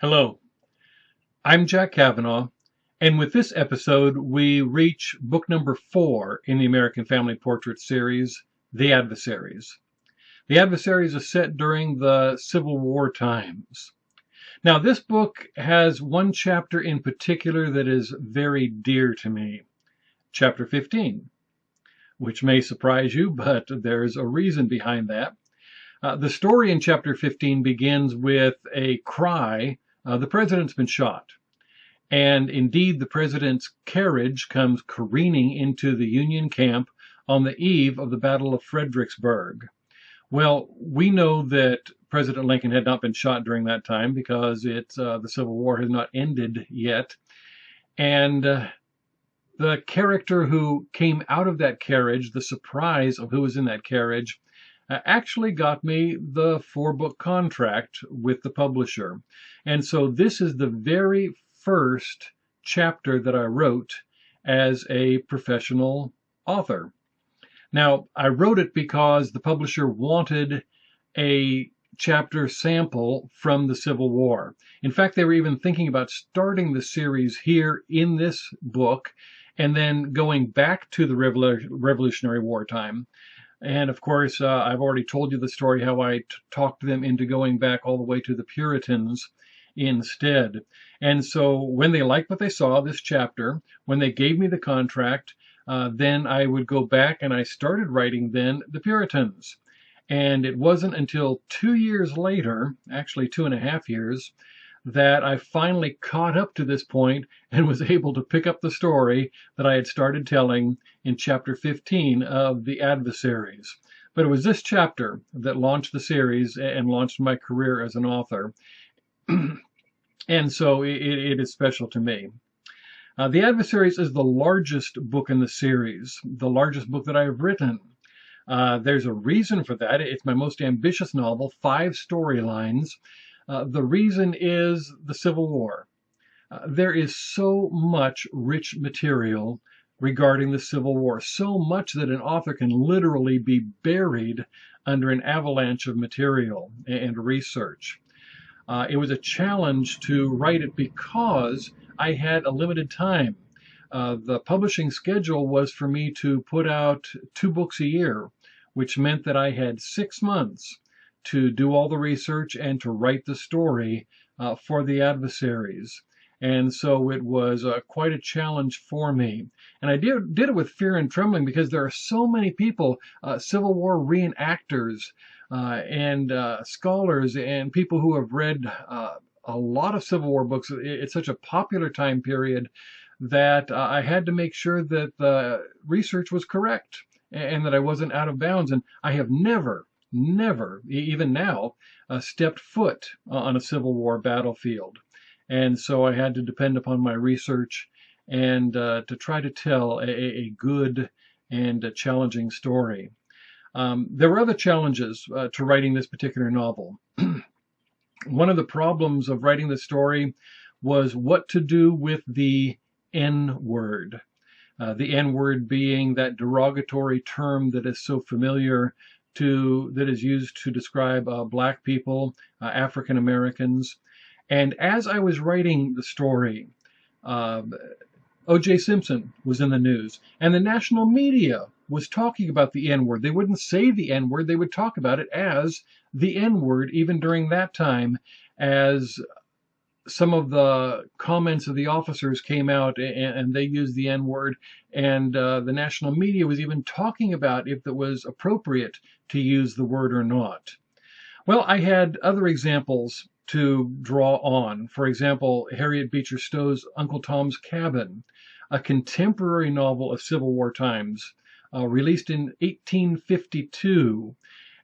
Hello, I'm Jack Cavanaugh, and with this episode, we reach book number 4 in the American Family Portrait series, The Adversaries. The Adversaries is set during the Civil War times. Now, this book has one chapter in particular that is very dear to me, chapter 15, which may surprise you, but there's a reason behind that. The story in chapter 15 begins with a cry, the president's been shot. And indeed, the president's carriage comes careening into the Union camp on the eve of the Battle of Fredericksburg. Well, we know that President Lincoln had not been shot during that time because the Civil War has not ended yet. And the character who came out of that carriage, the surprise of who was in that carriage, actually got me the 4-book contract with the publisher. And so this is the very first chapter that I wrote as a professional author. Now, I wrote it because the publisher wanted a chapter sample from the Civil War. In fact, they were even thinking about starting the series here in this book and then going back to the Revolutionary War time. And of course, I've already told you the story how I talked them into going back all the way to the Puritans instead. And so when they liked what they saw, this chapter, when they gave me the contract, then I would go back and I started writing then the Puritans. And it wasn't until 2 years later, actually 2.5 years, that I finally caught up to this point and was able to pick up the story that I had started telling in chapter 15 of The Adversaries. But it was this chapter that launched the series and launched my career as an author. And so it is special to me. The Adversaries is the largest book in the series, the largest book that I have written. There's a reason for that. It's my most ambitious novel, 5 storylines. The reason is the Civil War. There is so much rich material regarding the Civil War, so much that an author can literally be buried under an avalanche of material and research. It was a challenge to write it because I had a limited time. The publishing schedule was for me to put out 2 books a year, which meant that I had 6 months to do all the research and to write the story for The Adversaries. And so it was quite a challenge for me. And I did it with fear and trembling because there are so many people, Civil War reenactors, and scholars and people who have read a lot of Civil War books. It's such a popular time period that I had to make sure that the research was correct and that I wasn't out of bounds. And I have never, even now, stepped foot on a Civil War battlefield. And so I had to depend upon my research and to try to tell a good and a challenging story. There were other challenges to writing this particular novel. One of the problems of writing the story was what to do with the N-word. The N-word being that derogatory term that is so familiar that is used to describe Black people, African Americans. And as I was writing the story, O.J. Simpson was in the news, and the national media was talking about the N-word. They wouldn't say the N-word, they would talk about it as the N-word, even during that time, as some of the comments of the officers came out and they used the N-word, and the national media was even talking about if it was appropriate to use the word or not. Well, I had other examples to draw on. For example, Harriet Beecher Stowe's Uncle Tom's Cabin, a contemporary novel of Civil War times, released in 1852.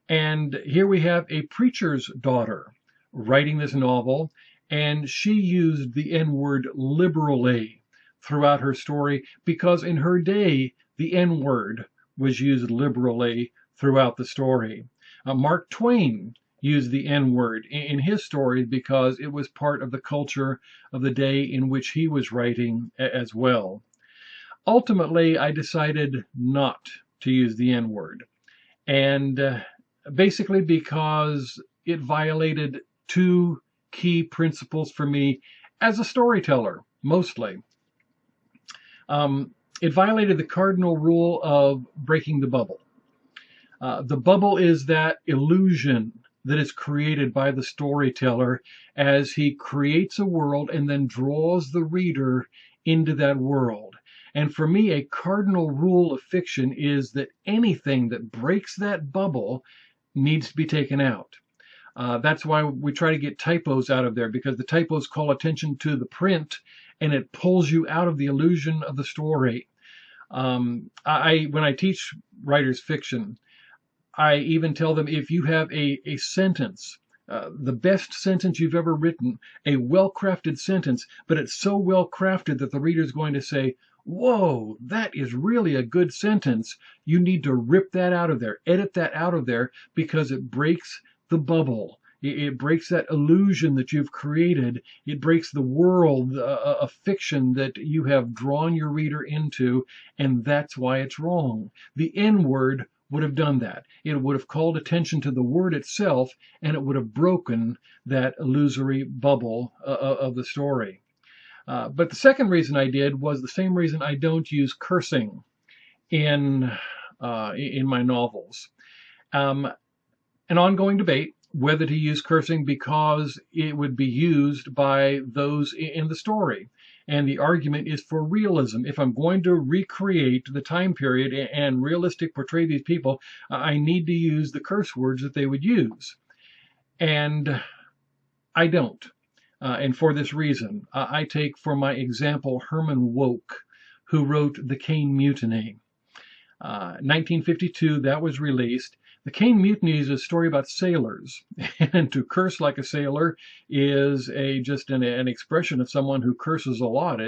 And here we have a preacher's daughter writing this novel, and she used the N-word liberally throughout her story because in her day, the N-word was used liberally throughout the story. Mark Twain used the N-word in his story because it was part of the culture of the day in which he was writing as well. Ultimately, I decided not to use the N-word, and basically because it violated 2 key principles for me as a storyteller, mostly. It violated the cardinal rule of breaking the bubble. The bubble is that illusion that is created by the storyteller as he creates a world and then draws the reader into that world. And for me, a cardinal rule of fiction is that anything that breaks that bubble needs to be taken out. That's why we try to get typos out of there, because the typos call attention to the print and it pulls you out of the illusion of the story. When I teach writers fiction, I even tell them, if you have a sentence, the best sentence you've ever written, a well-crafted sentence, but it's so well-crafted that the reader's going to say, whoa, that is really a good sentence. You need to rip that out of there, edit that out of there, because it breaks the bubble. It breaks that illusion that you've created. It breaks the world of fiction that you have drawn your reader into, and that's why it's wrong. The N-word would have done that. It would have called attention to the word itself, and it would have broken that illusory bubble of the story. But the second reason I did was the same reason I don't use cursing in my novels. An ongoing debate whether to use cursing because it would be used by those in the story. And the argument is for realism. If I'm going to recreate the time period and realistic portray these people, I need to use the curse words that they would use. And I don't. And for this reason, I take for my example Herman Wouk, who wrote The Caine Mutiny. 1952, that was released. The Caine Mutiny is a story about sailors, and to curse like a sailor is just an expression of someone who curses a lot.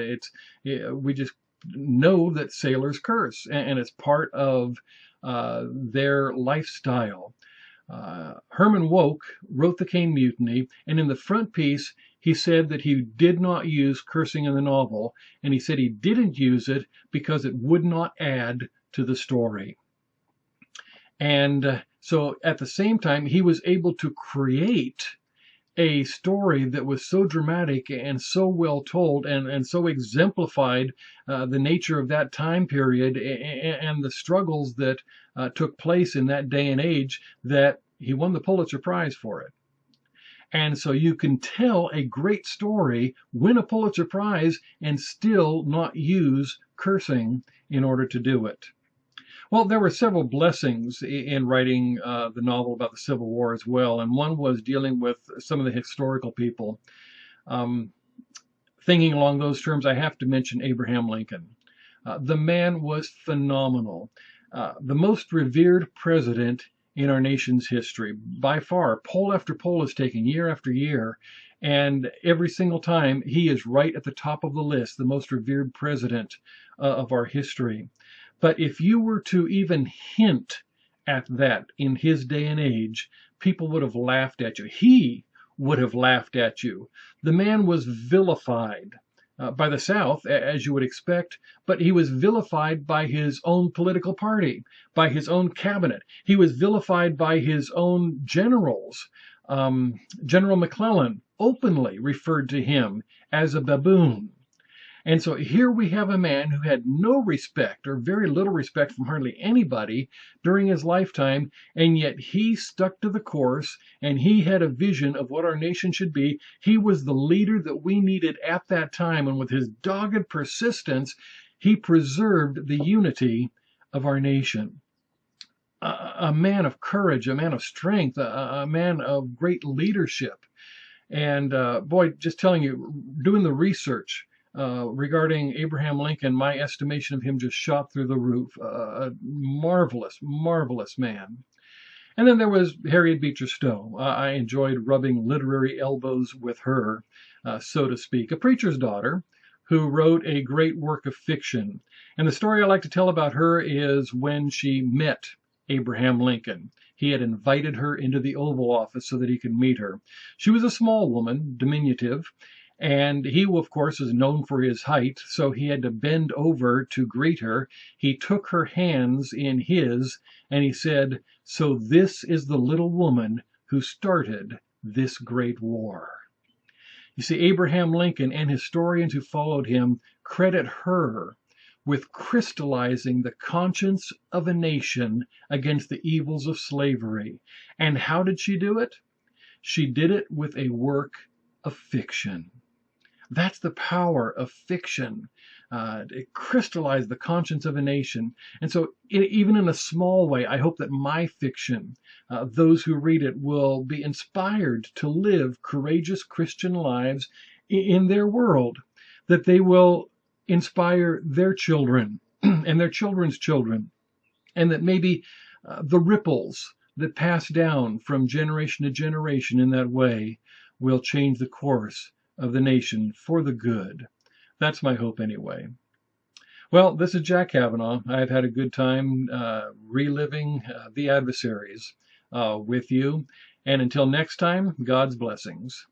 We just know that sailors curse, and it's part of their lifestyle. Herman Wouk wrote The Caine Mutiny, and in the front piece, he said that he did not use cursing in the novel, and he said he didn't use it because it would not add to the story. And so at the same time, he was able to create a story that was so dramatic and so well told and so exemplified the nature of that time period and the struggles that took place in that day and age, that he won the Pulitzer Prize for it. And so you can tell a great story, win a Pulitzer Prize, and still not use cursing in order to do it. Well, there were several blessings in writing the novel about the Civil War as well, and one was dealing with some of the historical people. Thinking along those terms, I have to mention Abraham Lincoln. The man was phenomenal. The most revered president in our nation's history, by far. Poll after poll is taken year after year, and every single time he is right at the top of the list, the most revered president of our history. But if you were to even hint at that in his day and age, people would have laughed at you. He would have laughed at you. The man was vilified by the South, as you would expect, but he was vilified by his own political party, by his own cabinet. He was vilified by his own generals. General McClellan openly referred to him as a baboon. And so here we have a man who had no respect, or very little respect, from hardly anybody during his lifetime, and yet he stuck to the course, and he had a vision of what our nation should be. He was the leader that we needed at that time, and with his dogged persistence, he preserved the unity of our nation. A man of courage, a man of strength, a man of great leadership. And boy, just telling you, doing the research regarding Abraham Lincoln, my estimation of him just shot through the roof. A marvelous, marvelous man. And then there was Harriet Beecher Stowe. I enjoyed rubbing literary elbows with her, so to speak. A preacher's daughter who wrote a great work of fiction. And the story I like to tell about her is when she met Abraham Lincoln. He had invited her into the Oval Office so that he could meet her. She was a small woman, diminutive, and he, of course, is known for his height, so he had to bend over to greet her. He took her hands in his, and he said, "So this is the little woman who started this great war." You see, Abraham Lincoln and historians who followed him credit her with crystallizing the conscience of a nation against the evils of slavery. And how did she do it? She did it with a work of fiction. That's the power of fiction. It crystallized the conscience of a nation. And so, even in a small way, I hope that my fiction, those who read it, will be inspired to live courageous Christian lives in their world, that they will inspire their children and their children's children, and that maybe the ripples that pass down from generation to generation in that way will change the course of the nation for the good. That's my hope anyway. Well, this is Jack Cavanaugh. I've had a good time reliving The Adversaries with you. And until next time, God's blessings.